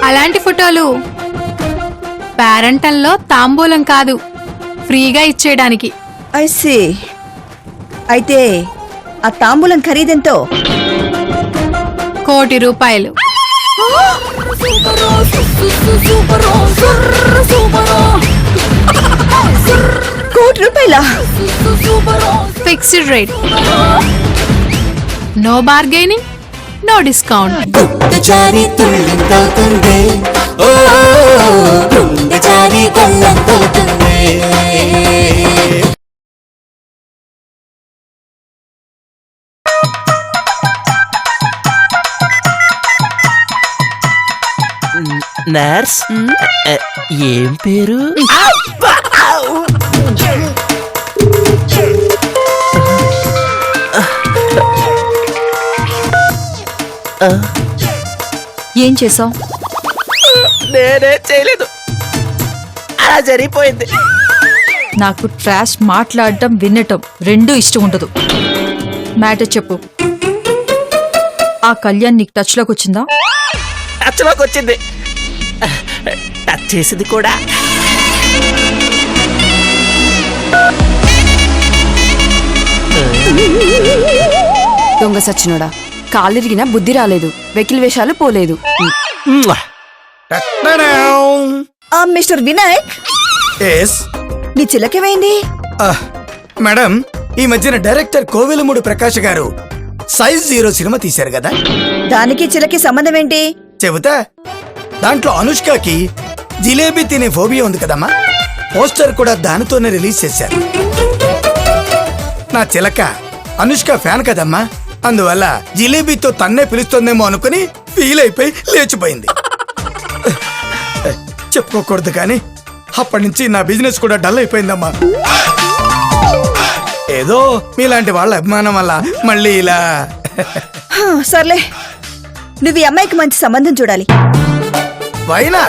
అలాంటి ఫోటోలు పేరెంటల్లో తాంబూలం కాదు, ఫ్రీగా ఇచ్చేయడానికి. I see. అయితే ఆ తాంబూలం ఖరీదెంతో? ₹1,00,00,000. ₹1,00,00,000? Fixed rate, no bargaining, no discount. Nurse, ఏం పేరు? ఏం చేసావు? నేనే చేయలేదు, అలా జరిగిపోయింది. నాకు ట్రాష్ మాట్లాడటం వినటం రెండూ ఇష్టం ఉండదు. మ్యాటర్ చెప్పు. ఆ కళ్యాణ్ నీకు టచ్ లోకి వచ్చిందా? టచ్లోకి వచ్చింది, టచ్ చేసింది కూడా. దొంగ సచ్చినోడా, కాలిరిగినా బుద్ధి రాలేదు, వెకిల్ వేషాలు పోలేదు. మిస్టర్ వినాయక్, నీ చిలకేమైంది? మేడం, ఈ మధ్యన డైరెక్టర్ కోవెలమూడి ప్రకాష్ గారు సైజ్ 0 సినిమా తీశారు కదా, దానికి చిలకి సంబంధం ఏంటి? చెబుతా. దాంట్లో అనుష్కకి జిలేబీ తినే ఫోబియా ఉంది కదమ్మా, పోస్టర్ కూడా దానితోనే రిలీజ్ చేశారు. నా చిలక అనుష్క ఫ్యాన్ కదమ్మా, అందువల్ల జిలేబీతో తన్నే పిలుస్తుందేమో అనుకుని ఫీల్ అయిపోయి లేచిపోయింది. చెప్పుకోకూడదు కానీ అప్పటి నుంచి నా బిజినెస్ కూడా డల్ అయిపోయిందమ్మా. ఏదో మీలాంటి వాళ్ళ అభిమానం వల్ల మళ్ళీ ఇలా. సర్లే, నువ్వు ఈ అమ్మాయికి మంచి సంబంధం చూడాలి. వైనా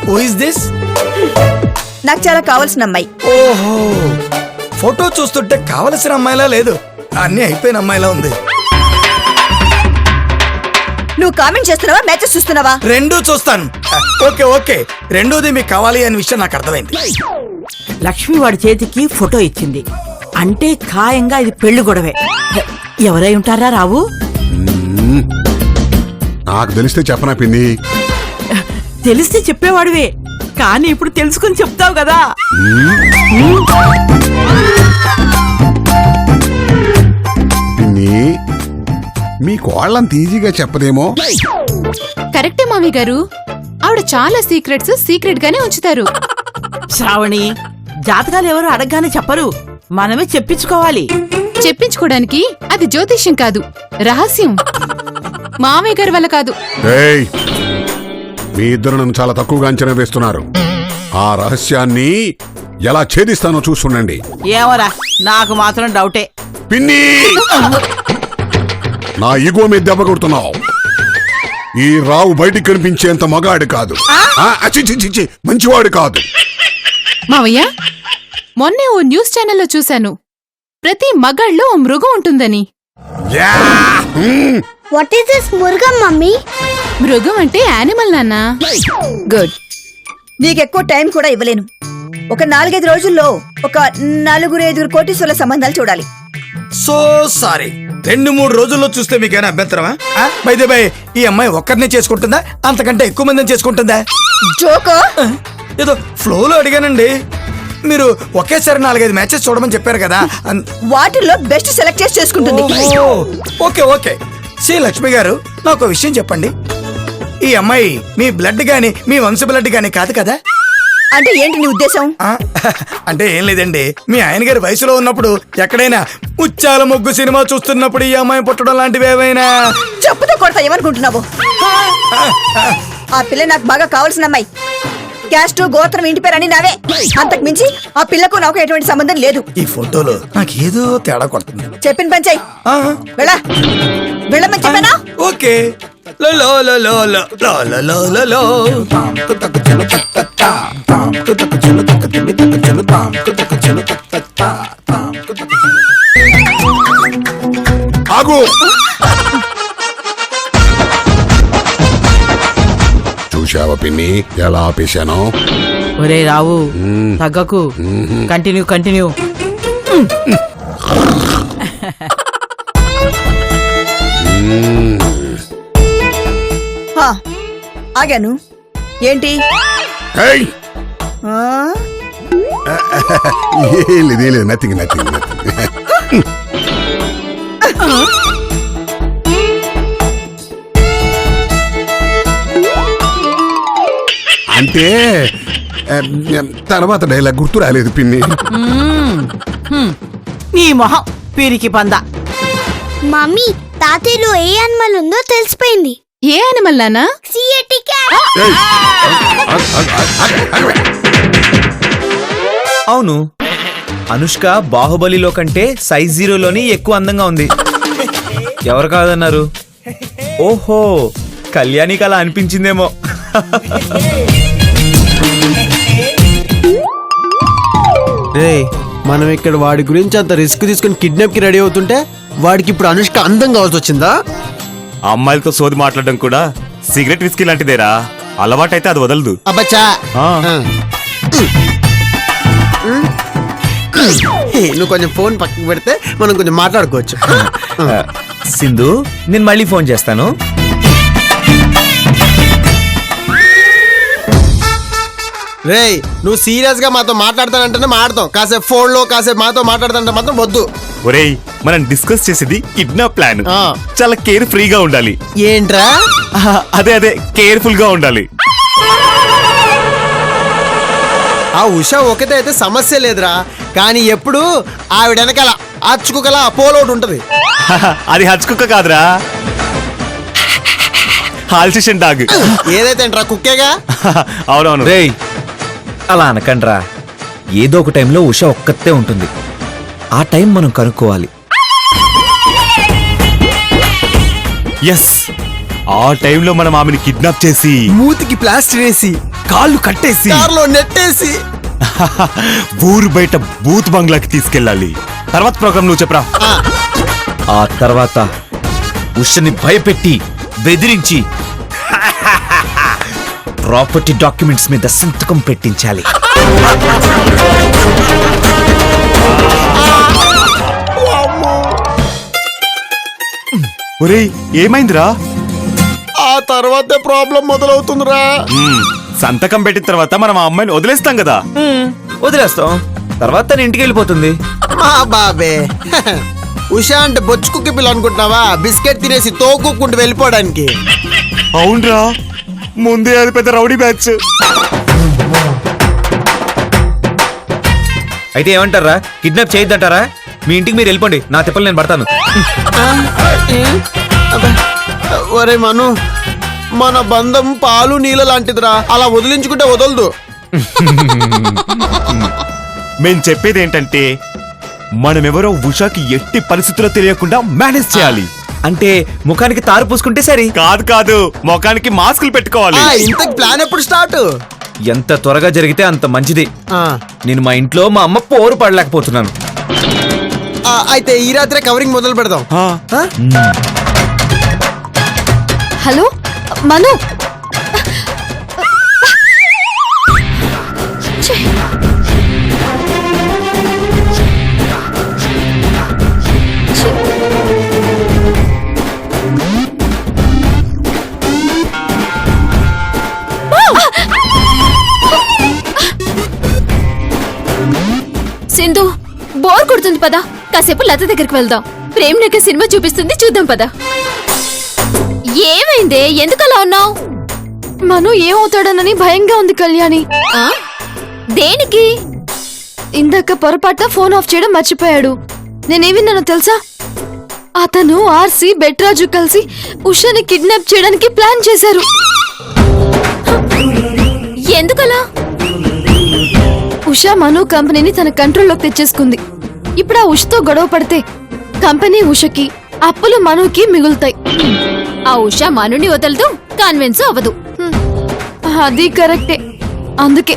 హూ ఇస్ దిస్? నాకు చాలా కావాల్సిన అమ్మాయి. ఓహో, ఫోటో చూస్తుంటే కావలసిన అమ్మాయిలా లేదు, అన్నీ అయిపోయిన అమ్మాయిలా ఉంది. నువ్వు కామెంట్ చేస్తున్నావా, మ్యాచెస్ చూస్తున్నావా? రెండూ చూస్తాను. ఓకే ఓకే, రెండోది మీకు కావాలి అనే విషయం నాకు అర్థమైంది. లక్ష్మి వాడి చేతికి ఫోటో ఇచ్చింది అంటే ఖాయంగా ఇది పెళ్లి గొడవే. ఎవరై ఉంటారా రావు? నాకు తెలిస్తే చెప్పనా పిన్ని? తెలిస్తే చెప్పేవాడివే, కానీ ఇప్పుడు తెలుసుకుని చెప్తావు కదా. పిన్ని, మీ కోళ్ళంత ఈజీగా చెప్పదేమో. కరెక్టే మావి గారు, ఆవిడ చాలా సీక్రెట్ గానే ఉంచుతారు. శ్రావణి, జాతకాలు ఎవరు అడగగానే చెప్పరు, మనమే చెప్పించుకోవాలి. చెప్పించుకోవడానికి అది జ్యోతిష్యం కాదు, రహస్యం. మామయ్య గారి వల్ల కాదు. ఏయ్, మీ ఇద్దరు నన్ను చాలా తక్కువగా అంచనా వేస్తున్నారు. ఆ రహస్యాన్ని ఎలా ఛేదిస్తానో చూస్తుండండి. ఏమోరా, నాకు మాత్రం డౌటే. పిన్ని, నా ఈగో మీద దెబ్బ కొడుతున్నావు. ఈ రావు బయటికి కనిపించేంత మగాడు కాదు, మంచివాడు కాదు. మావయ్య, మొన్నే ఓ న్యూస్ ఛానల్లో చూశాను, ప్రతి మగాళ్ళలో ఓ మృగం ఉంటుందని. వాట్ ఈస్ దిస్ మృగం మమ్మీ? మృగం అంటే యానిమల్ నాన్న. గుడ్. నీకెక్కువ టైం కూడా ఇవ్వలేను. ఒక 4-5 రోజుల్లో ఒక 4-5 కోటీశ్వర్ల సంబంధాలు చూడాలి. సో సారీ, 2-3 రోజుల్లో చూస్తే మీకేనా అభ్యంతరమా? బై ది బై, ఈ అమ్మాయి ఒక్కరినే చేసుకుంటుందా, అంతకంటే ఎక్కువ మందిని చేసుకుంటుందా? జోకో, ఏదో ఫ్లోలో అడిగానండి. మీరు ఒకేసారి 4-5 మ్యాచెస్ చూడమని చెప్పారు కదా. వాటిల్లో బెస్ట్ సెలెక్ట్ చేసి చేసుకుంటుంది. Okay okay. శ్రీ లక్ష్మి గారు, నాకు విషయం చెప్పండి. ఈ అమ్మాయి మీ బ్లడ్ గాని మీ వంశ బ్లడ్ గాని కాదు కదా? అంటే ఏంటి నీ ఉద్దేశం? అంటే ఏం లేదండి, మీ ఆయన గారి వయసులో ఉన్నప్పుడు ఎక్కడైనా ముత్యాల ముగ్గు సినిమా చూస్తున్నప్పుడు ఈ అమ్మాయి పుట్టడం లాంటివి ఏమైనా? చెప్పుతో కొడతా, ఏమనుకుంటున్నావు? ఆ పిల్ల నాకు బాగా కావాల్సిన అమ్మాయి. క్యాస్ట్, గోత్రం, ఇంటి పేరు అని నావే. అంతకు మించి ఆ పిల్లకు నాకు ఎటువంటి సంబంధం లేదు. ఈ ఫోటోలో నాకు ఏదో తేడా కొడుతుంది. చెప్పిన పని చెయ్యి. వెళ్ళమని చెప్పానా? ఓకే. లో ఆగు. చూశావా పిన్ని ఎలా ఆపేశాను? ఒరే రావు తగ్గకు, కంటిన్యూ కంటిన్యూ. హా, ఆగాను. ఏంటి? ఏయ్! ఆ? ఏం లేదు నథింగ్. అంటే తర్వాత డైలాగ్ గుర్తు రాలేదు పిన్ని. నీ మొహం పీరికి పంద. మమ్మీ తాతయ్యలో ఏ యానిమల్ ఉందో తెలిసిపోయింది. ఏ యానిమల్ నానా? CAT cat. ఏయ్! ఆగవే. అవును, అనుష్క బాహుబలిలో కంటే సైజ్ 0లోని ఎక్కువ అందంగా ఉంది. ఎవరు కాదన్నారు? ఓహో, కళ్యాణికి అలా అనిపించిందేమో. రే, మనం ఇక్కడ వాడి గురించి అంత రిస్క్ తీసుకుని కిడ్నాప్ కి రెడీ అవుతుంటే వాడికి ఇప్పుడు అనుష్క అందం కావాల్సి వచ్చిందా? అమ్మాయిలతో సోది మాట్లాడడం కూడా సిగరెట్ విస్కీ లాంటిదేరా. అలవాటైతే అది వదలదు. అబ్బచ్చా. ఆ. నువ్వు కొంచెం ఫోన్ పక్కకు పెడితే మనం కొంచెం మాట్లాడుకోవచ్చు. సింధు, నేను మళ్ళీ ఫోన్ చేస్తాను. రేయ్, నువ్వు సీరియస్ గా మాతో మాట్లాడతానంటేనే మాట్లాడతాం. కాసేపు ఫోన్ లో కాసేపు మాతో మాట్లాడతానంటే మాత్రం వద్దు. ఒరేయ్, మనం డిస్కస్ చేసేది కిడ్నాప్ ప్లాన్. ఆ. చాలా కేర్ ఫ్రీగా ఉండాలి. ఏంట్రా? అదే కేర్ఫుల్ గా ఉండాలి. ఆ ఉష ఒకటే అయితే సమస్య లేదురా, కానీ ఎప్పుడు ఆవిడ వెనకాల అచ్చుకుకల అపోలో ఒకటి ఉంటది. అది హచ్చుకుక్క కాదురా, హాల్సిషన్ డాగ్. ఏదైతే ఏంట్రా, కుక్కేగా. అవునవును. రేయ్, అలా అనకండ్రా. ఏదో ఒక టైంలో ఉష ఒక్కతే ఉంటుంది. ఆ టైం మనం కనుక్కోవాలి. ఎస్, ఆ టైంలో మనం ఆమెను కిడ్నాప్ చేసి మూతికి ప్లాస్టర్ వేసి కాళ్ళు కట్టేసి కార్లో నెట్టేసి ఊరు బయట బూత్ బంగ్లాకి తీసుకెళ్ళాలి. తర్వాత ప్రోగ్రామ్ నువ్వు చెప్పరా. ఆ తర్వాత ఉషని భయపెట్టి బెదిరించి ప్రాపర్టీ డాక్యుమెంట్స్ మీద సంతకం పెట్టించాలి. ఒరేయ్, ఏమైందిరా? ఆ తర్వాతే ప్రాబ్లం మొదలవుతుందిరా. సంతకం పెట్టిన తర్వాత మనం ఆ అమ్మాయిని వదిలేస్తాం కదా. వదిలేస్తాం, తర్వాత తన ఇంటికి వెళ్ళిపోతుంది. మా బాబే, ఉషా అంటే బొచ్చు కుక్కి పిల్ల అనుకుంటున్నావా? బిస్కెట్ తినేసి తోకుక్కుంటూ వెళ్ళిపోవడానికి. అవునరా, ముందే అది పెద్ద రౌడీ బ్యాచ్. అయితే ఏమంటారా? కిడ్నాప్ చేయొద్దంటారా? మీ ఇంటికి మీరు వెళ్ళిపోండి, నా తిప్పలు నేను పడతాను. ఒరే మను, మన బంధం పాలు నీళ్ళ లాంటిదిరా, అలా వదిలించుకుంటే వదలదు. మేం చెప్పేది ఏంటంటే, మనమెవరో ఉషాకి ఎట్టి పరిస్థితుల్లో తెలియకుండా మేనేజ్ చేయాలి. అంటే ముఖానికి తారు పూసుకుంటే సరి. కాదు, ముఖానికి మాస్కులు పెట్టుకోవాలి. ఇంతకు ప్లాన్ ఎప్పుడు స్టార్ట్? ఎంత త్వరగా జరిగితే అంత మంచిది. నేను మా ఇంట్లో మా అమ్మ పోరు పడలేకపోతున్నాను. అయితే ఈ రాత్రే కవరింగ్ మొదలు పెడదాం. హలో మను, ఛే. ఛే. సింధు, బోర్ కొడుతుంది పదా, కాసేపు లత దగ్గరికి వెళ్దాం. ప్రేమ్ నగర్ సినిమా చూపిస్తుంది, చూద్దాం పదా. ఏమైందే, ఎందుకు అలా ఉన్నావు? మను ఏమవుతాడనని భయంగా ఉంది కళ్యాణి. దేనికి? ఇందాక పొరపాటున ఫోన్ ఆఫ్ చేయడం మర్చిపోయాడు. నేనేమిన్నానో తెలుసా? అతను ఆర్సి బెట్రాజు కలిసి ఉషాని కిడ్నాప్ చేయడానికి ప్లాన్ చేశారు. ఎందుకలా? ఉషా మను కంపెనీని తన కంట్రోల్లోకి తెచ్చేసుకుంది. ఇప్పుడు ఆ ఉషతో గొడవ పడితే కంపెనీ ఉషకి, అప్పులు మనుకి మిగులుతాయి. ఆ ఉషా మనుని వదలదు, కన్విన్స్ అవ్వదు. అది కరెక్టే. అందుకే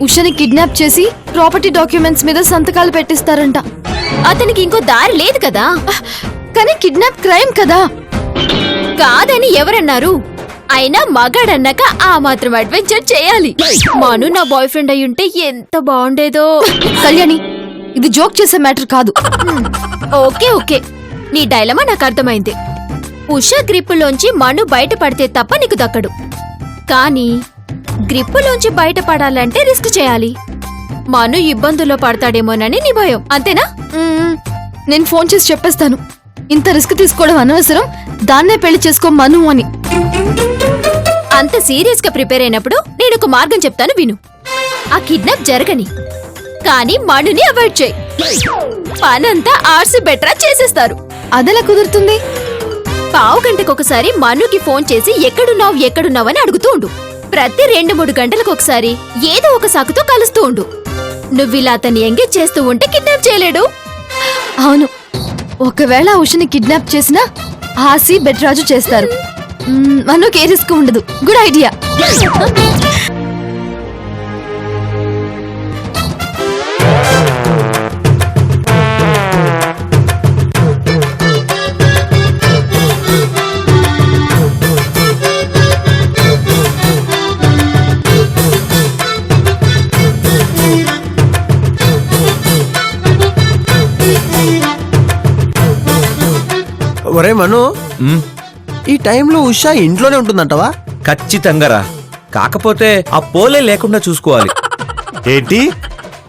ఉషని కిడ్నాప్ చేసి ప్రాపర్టీ డాక్యుమెంట్స్ మీద సంతకాలు పెట్టిస్తారంట. అతనికి ఇంకో దారి లేదు కదా. కానీ కిడ్నాప్ క్రైమ్ కదా. కాదని ఎవరన్నారు? అయినా మగాడన్నాక ఆ మాత్రం అడ్వెంచర్ చేయాలి. మను నా బాయ్ ఫ్రెండ్ అయి ఉంటే ఎంత బాగుండేదో. కళ్యాణి, ఇది జోక్ చేసే మ్యాటర్ కాదు. ఓకే ఓకే, నీ డైలమా నాకు అర్థమైంది. ఉషా గ్రిప్పులోంచి మను బయటపడితే తప్ప నీకు దక్కడు. కానీ గ్రిప్పులోంచి బయటపడాలంటే రిస్క్ చేయాలి. మను ఇబ్బందుల్లో పడతాడేమోనని నీ భయం, అంతేనా? నేను ఫోన్ చేసి చెప్పేస్తాను, ఇంత రిస్క్ తీసుకోవడం అనవసరం, దాన్నే పెళ్లి చేసుకో మను అని. అంత సీరియస్ గా ప్రిపేర్ అయినప్పుడు నేను ఒక మార్గం చెప్తాను, విను. ఆ కిడ్నాప్ జరగని, కానీ మనుని అవాయిడ్ చేయి. పనంతా ఆర్సి బెట్రా చేసేస్తారు. అదెలా కుదురుతుంది? పావు గంటకొకసారి మనుకి ఫోన్ చేసి ఎక్కడున్నావు అని అడుగుతూ ఉండు. ప్రతి 2-3 గంటలకు ఒకసారి ఏదో ఒక సాకుతో కలుస్తూ ఉండు. నువ్విలా అతన్ని ఎంగేజ్ చేస్తూ ఉంటే కిడ్నాప్ చేయలేడు. అవును, ఒకవేళ ఉషని కిడ్నాప్ చేసినా ఆసి బెట్రాజు చేస్తారు. మనకి ఏ రిస్క్ ఉండదు. Good idea. ఒరే మను, మ్, ఈ టైంలో ఉషా ఇంట్లోనే ఉంటుందంటవా? ఖచ్చితంగా రా. కాకపోతే ఆ పోలే లేకుండా చూసుకోవాలి. ఏంటి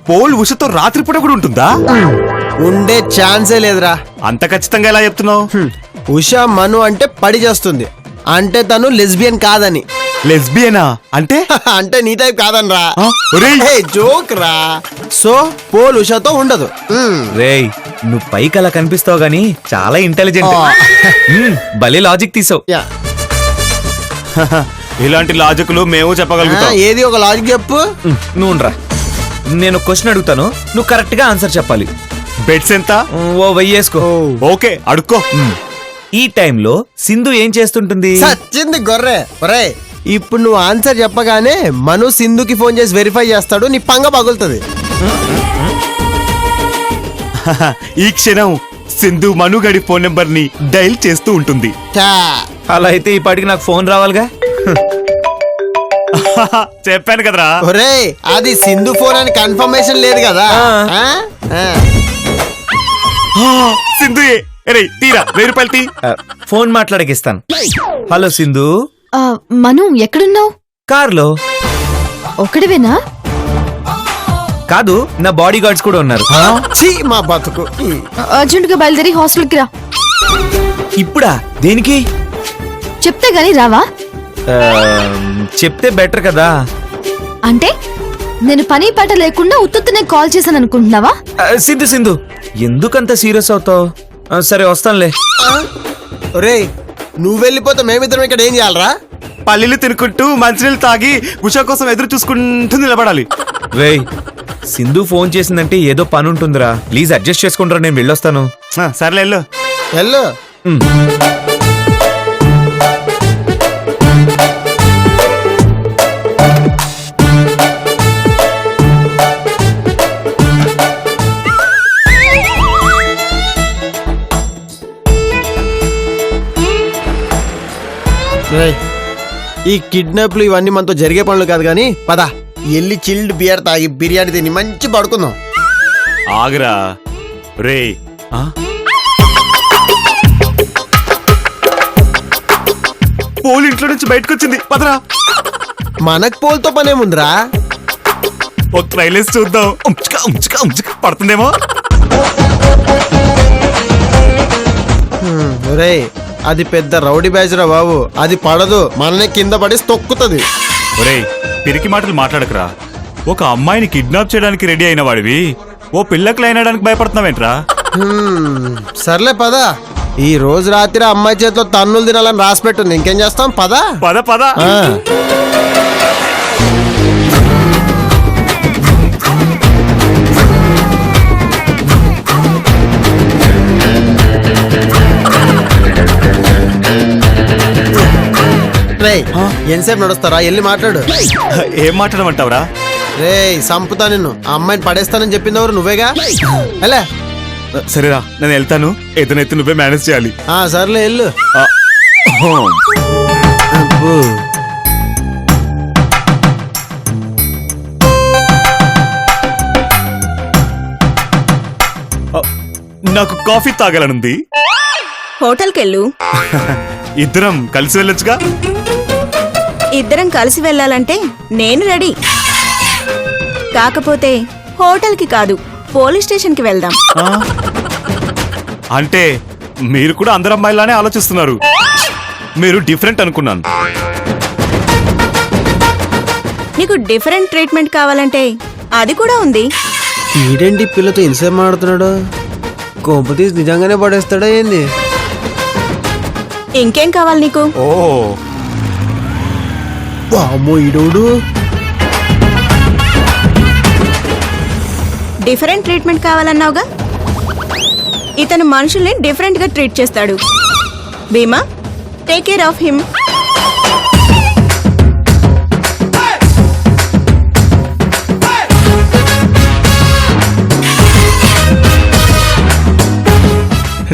పోల్ ఉషతో రాత్రిపూట కూడా ఉంటుందా? ఉండే ఛాన్సే లేదురా. అంత ఖచ్చితంగా ఎలా చెప్తున్నావు? ఉషా మను అంటే పడి చేస్తుంది, అంటే తను లెస్బియన్ కాదని. లెస్బియనా అంటే? అంటే నీ టైప్ కాదని రా. ఆ? ఒరేయ్! జోక్ రా. సో పోల్ ఉషాతో ఉండదు. రేయ్, నువ్వు పైకి అలా కనిపిస్తావు గానీ చాలా ఇంటెలిజెంట్. భలే లాజిక్ తీసావు. యా. ఇలాంటి లాజిక్లు మేము చెప్పగలుగుతాం. ఏది ఒక లాజిక్ చెప్పు. నువ్వు రా, నేను క్వశ్చన్ అడుగుతాను, నువ్వు కరెక్ట్ గా ఆన్సర్ చెప్పాలి. బెడ్స్ ఎంత? ఓ వెయ్యేసుకో. ఓకే, అడుక్కో. ఈ టైంలో సింధు ఏం చేస్తుంటుంది? సచ్చింది గొర్రె. ఒరే, ఇప్పుడు నువ్వు ఆన్సర్ చెప్పగానే మను సింధుకి ఫోన్ చేసి వెరిఫై చేస్తాడు, నీ పంగ పగులుతుంది. ఈ క్షణం సింధు మనుగడి ఫోన్ నెంబర్ ని డైల్ చేస్తూ ఉంటుంది. ఛా. అలా అయితే ఈ పాటికి నాకు ఫోన్ రావాలిగా. చెప్పాను కదరా. ఒరే, అది సింధు ఫోన్ అని కన్ఫర్మేషన్ లేదు కదా. ఆ? సింధు తీరా 1000 రూపాయలు తీ. ఫోన్ మాట్లాడకిస్తాను. హలో సింధు. మను ఎక్కడున్నావు? కార్లో. ఒక్కడివేనా? కాదు, నా బాడీ గార్డ్స్ కూడా ఉన్నారు. ఛీ, మా బతుకు. అర్జెంట్ గా బయలుదేరి హాస్టల్కి రా. ఇప్పుడా? దేనికి? చెప్తే గానీ రావా? ఆ, చెప్తే బెటర్ కదా. అంటే నేను పని పాట లేకుండా ఉత్తునే కాల్ చేశాను అనుకుంటున్నావా? సింధు ఎందుకంత సీరియస్ అవుతావు? సరే వస్తానులే. ఒరే, నువ్వు వెళ్ళిపోతే మేమిద్దరం ఇక్కడ ఏం చేయాలరా? పల్లీలు తినుకుంటూ మంచినీళ్ళు తాగి ఉషా కోసం ఎదురు చూసుకుంటూ నిలబడాలి. రేయ్, సింధు ఫోన్ చేసిందంటే ఏదో పని ఉంటుందిరా. ప్లీజ్ అడ్జస్ట్ చేసుకుంటారా, నేను వెళ్ళొస్తాను. సర్లే వెళ్ళు. వెళ్ళు. ఈ కిడ్నాప్లు ఇవన్నీ మనతో జరిగే పనులు కాదు కానీ పద ఎల్లి చిల్డ్ బియర్ తాగి బిర్యానీ తిని మంచి పడుకుందాం. ఆగరా రే. పోల్ ఇంట్లో నుంచి బయటకు వచ్చింది, పదరా. మనకు పోల్తో పనేముందిరా? ఒక ట్రైలేసి చూద్దాం. పడుతుందేమో. రే, అది పెద్ద రౌడీ బ్యాచ్ రా బాబు. అది పడదు, మననే కింద పడి తొక్కుతుంది. ఒరేయ్, పిరికి మాటలు మాట్లాడకురా. ఒక అమ్మాయిని కిడ్నాప్ చేయడానికి రెడీ అయిన వాడివి ఓ పిల్లకి లైన్ అవడానికి భయపడుతున్నావేంట్రా? సర్లే పద. ఈ రోజు రాత్రి అమ్మాయి చేతిలో తన్నులు తినాలని రాసి పెట్టుంది, ఇంకేం చేస్తాం? పద పద పద. రే, ఎంతసేపు నడుస్తారా? వెళ్ళి మాట్లాడు. ఏం మాట్లాడమంటావురా? రే, సంపుతా నిన్ను. ఆ అమ్మాయిని పడేస్తానని చెప్పింది ఎవరు? నువ్వేగా. ఎలా సరేరా నేను వెళ్తాను, ఏదైనా నువ్వే మేనేజ్ చేయాలి. సర్లే వెళ్ళు. ఆ, అబ్బో. నాకు కాఫీ తాగాలనుంది. హోటల్కెళ్ళు. ఇద్దరం కలిసి వెళ్ళొచ్చుగా. ఇద్దరం కలిసి వెళ్ళాలంటే నేను రెడీ. కాకపోతే హోటల్కి కాదు, పోలీస్ స్టేషన్కి వెళ్దాం. అంటే మీరు కూడా అందరు అమ్మాయిలానే ఆలోచిస్తున్నారు. మీరు డిఫరెంట్ అనుకున్నాను. నీకు డిఫరెంట్ ట్రీట్మెంట్ కావాలంటే అది కూడా ఉంది. ఈడేంటి పిల్లతో ఇన్సేపు మాడుతున్నాడు? కొంపతీసి నిజంగానే పడేస్తాడా ఏంది? ఇంకేం కావాలి నీకు? ఓ అమ్మో ఈడోడు. డిఫరెంట్ ట్రీట్మెంట్ కావాలన్నావుగా, ఇతను మనుషుల్ని డిఫరెంట్ గా ట్రీట్ చేస్తాడు. భీమా, టేక్ కేర్ ఆఫ్ హిమ్.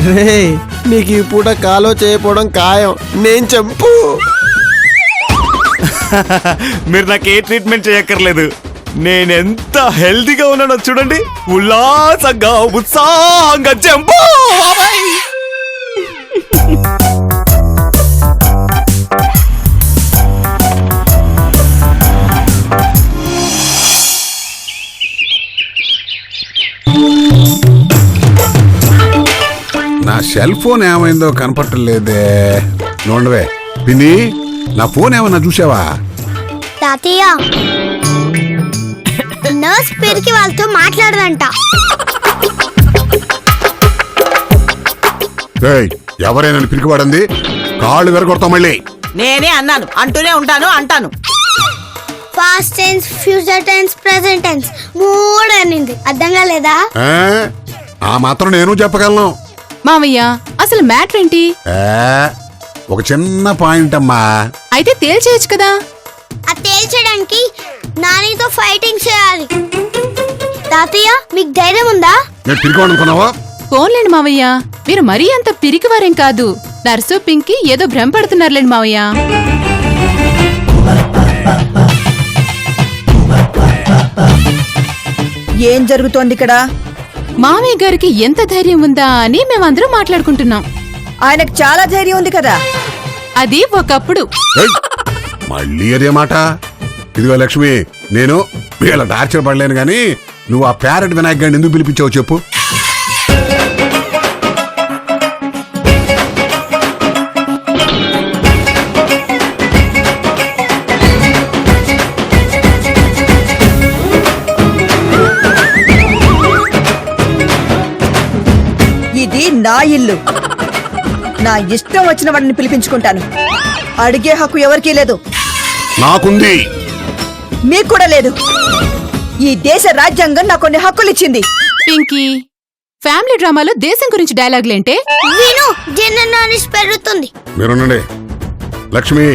రే నీకు ఈ పూట కాలో చేయకపోవడం ఖాయం. నేను చంపు. మీరు నాకు ఏ ట్రీట్మెంట్ చేయక్కర్లేదు. నేనెంత హెల్తీగా ఉన్నానో చూడండి. ఉల్లాసంగా ఉత్సాహంగా జంపు. నా సెల్ ఫోన్ ఏమైందో కనపట్టలేదే. నోండవే పిన్ని, నా ఫోన్ ఏమన్నా చూసావా? తాతయ్య నర్స్ పిరికి వాళ్ళతో మాట్లాడదంట. ఏయ్, ఎవరైనా పిరికివాడంది? కాళ్ళు వెరగొడతాం మళ్ళీ. నేనే అన్నాను, అంటూనే అంటాను. Past tense, future tense, present tense మూడు అనింది. అర్థం కాలేదా? ఆ మాత్రం నేను చెప్పగలను. మావయ్య అసలు మ్యాటర్ ఏంటి? ఒక చిన్న పాయింట్ అమ్మా. అయితే తేల్చేయచ్చు కదా. అది తేల్చడానికి నానితో ఫైటింగ్ చేయాలి. తాతయ్య మీకు ధైర్యం ఉందా? నేను పిరికివాడనుకున్నావా? ఫోన్లేండి మావయ్య, మీరు మరీ అంత పిరికివారేం కాదు. నర్సు పింకి ఏదో భ్రమపడుతున్నారులేండి మావయ్య. ఏం జరుగుతోంది ఇక్కడ? మామయ్య గారికి ఎంత ధైర్యం ఉందా అని మేమందరం మాట్లాడుకుంటున్నాం. ఆయనకు చాలా ధైర్యం ఉంది కదా. అది ఒకప్పుడు. ఏయ్, మళ్ళీ అదే మాట. ఇదిగో లక్ష్మి, నేను వీళ్ళ టార్చర్ పడలేను గాని నువ్వు ఆ ప్యారెట్ వినాయక్ గారిని ఎందుకు పిలిపించావు చెప్పు. ఇది నా ఇల్లు. నా ఇష్టం వచ్చిన వాడిని పిలిపించుకుంటాను. అడిగే హక్కు ఎవరికీ లేదు. నాకుంది. మీకు కూడా లేదు. ఈ దేశ రాజ్యాంగం నాకు కొన్ని హక్కులు ఇచ్చింది. పింకీ, ఫ్యామిలీ డ్రామాలో దేశం గురించి డైలాగులేంటే? విను, జనరల్ నాలెడ్జ్ పెరుగుతుంది. మీరునండి. లక్ష్మి,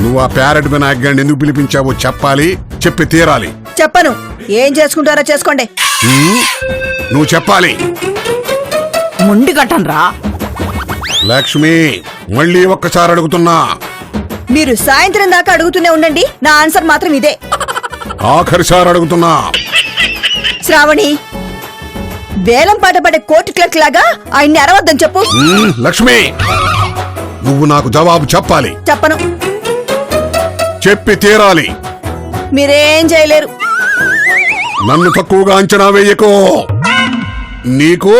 నువ్వు ఆ ప్యారెట్ వినాయక్ గారిని ఎందుకు పిలిపించావో చెప్పాలి, చెప్పి తీరాలి. చెప్పను. ఏం చేసుకుంటారో చేసుకోండి. నువ్వు చెప్పాలి. ముండి కట్టను రా. లక్ష్మి, మళ్ళీ ఒక్కసారి అడుగుతున్నా. మీరు సాయంత్రం దాకా అడుగుతూనే ఉండండి. నా ఆన్సర్ మాత్రం ఇదే. ఆఖరిసారి అడుగుతున్నా. శ్రావణి, వేలం పాట పడే కోర్టు క్లర్క్ లాగా ఆయన్ని అరవద్దని చెప్పు. లక్ష్మి, నువ్వు నాకు జవాబు చెప్పాలి. చెప్పను. చెప్పి తీరాలి. మీరేం చేయలేరు. నన్ను తక్కువగా అంచనా వేయకో. నీకు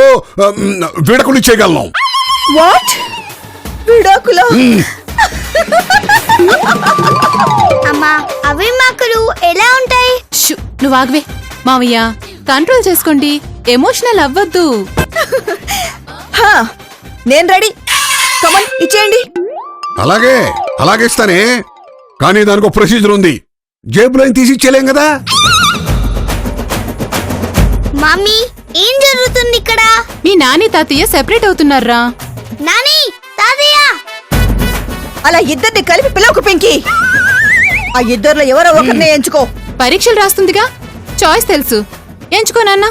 విడకులు ఇచ్చేయగలను. వాట్? విడాకులు? అమ్మా, అవి మాకులు ఎలా ఉంటాయి? షూ, నువ్వు ఆగవే. మావయ్య, కంట్రోల్ చేసుకోండి, ఎమోషనల్ అవ్వద్దు. హా, నేను రెడీ. కమన్, ఇచ్చేయండి. అలాగే అలాగే ఇస్తానే, కానీ దానికి ఒక ప్రొసీజర్ ఉంది. జేబులో తీసి ఇచ్చేలేం కదా. మమ్మీ, ఏం జరుగుతుంది ఇక్కడ? మీ నాని తాతయ్య సెపరేట్ అవుతున్నారా? నాని, తాతయ్య. అలా ఇద్దరిని కలిపి పిలవకు పింకీ. ఆ ఇద్దరిలో ఎవరో ఒకరినే ఎంచుకో. పరీక్షలు రాస్తుందిగా, చాయిస్ తెలుసు. ఎంచుకో నాన్న.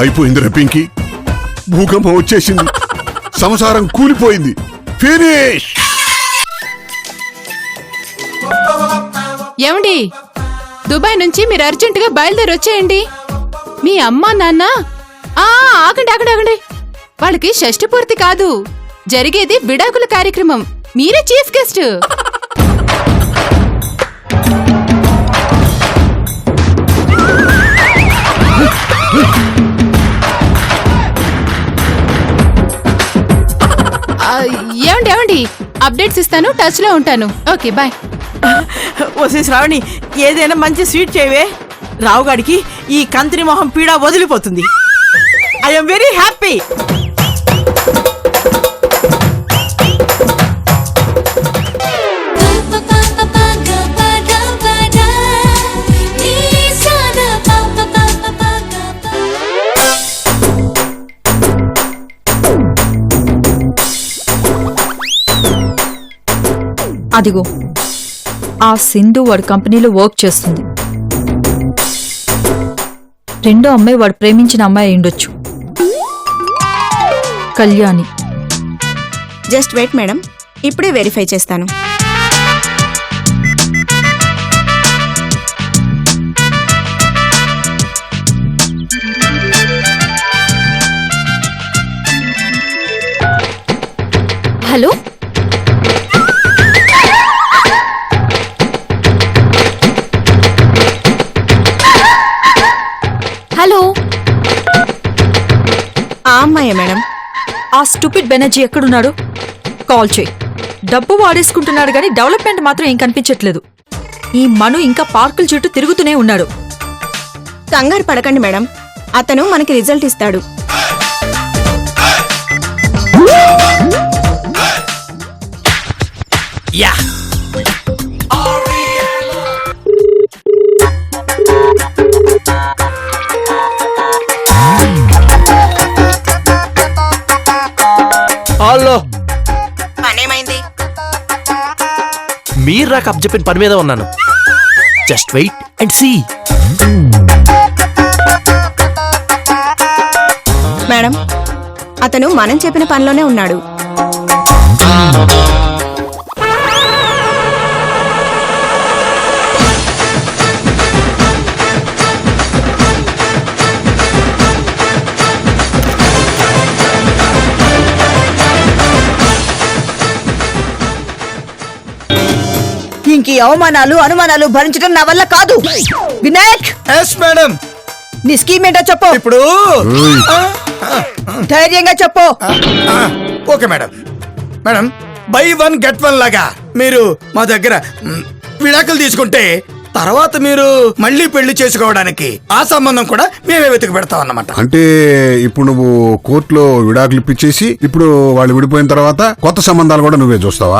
అయిపోయింది పింకీ, భూకంపం వచ్చేసింది, సంసారం కూలిపోయింది, ఫినిష్. ఏమండి, దుబాయ్ నుంచి మీరు అర్జెంటుగా బయలుదేరి వచ్చేయండి. మీ అమ్మా నాన్న ఆగండి ఆగండి ఆగండి, వాళ్ళకి షష్ఠి పూర్తి కాదు, జరిగేది విడాకుల కార్యక్రమం. మీరే చీఫ్ గెస్ట్. ఏమండి ఏమండి, అప్డేట్స్ ఇస్తాను, టచ్ లో ఉంటాను. Okay bye. వసే శ్రావణి, ఏదైనా మంచి స్వీట్ చేయవే. రావుగాడికి ఈ కంతిని మొహం పీడ వదిలిపోతుంది. I'm very happy. అదిగో ఆ సింధు వాడి కంపెనీలో వర్క్ చేస్తుంది. రెండో అమ్మాయి వాడు ప్రేమించిన అమ్మాయి అయిండొచ్చు, కళ్యాణి. జస్ట్ వెయిట్ మేడం, ఇప్పుడే వెరిఫై చేస్తాను. Hello, hello. ఆ అమ్మాయే మేడం. ఆ స్టూపిడ్ బెనర్జీ ఎక్కడున్నాడు? కాల్ చేయి. డబ్బు వాడేసుకుంటున్నాడు గానీ డెవలప్మెంట్ మాత్రం ఏం కనిపించట్లేదు. ఈ మను ఇంకా పార్కుల చుట్టూ తిరుగుతూనే ఉన్నాడు. కంగారు పడకండి మేడం, అతను మనకి రిజల్ట్ ఇస్తాడు. యా హలో, పనేమైంది? మీరు నాకు అప్ చెప్పిన పని మీద ఉన్నాను. Just wait and see. Madam, అతను మనం చెప్పిన పనిలోనే ఉన్నాడు. ఇంక అవమానాలు అనుమానాలు భరించడం నా వల్ల కాదు. Vinayak, yes madam. నీ స్కీమ్ ఏంటో చెప్పు. ఇప్పుడు ధైర్యంగా చెప్పు. Okay madam. Madam, buy one get one లాగా మీరు మా దగ్గర విడాకులు తీసుకుంటే తర్వాత మీరు మళ్ళీ పెళ్లి చేసుకోవడానికి ఆ సంబంధం కూడా మేమే వెతికి పెడతాం అన్నమాట. అంటే ఇప్పుడు నువ్వు కోర్టులో విడాకులు ఇప్పించేసి ఇప్పుడు వాళ్ళు విడిపోయిన తర్వాత కొత్త సంబంధాలు కూడా నువ్వే చూస్తావా?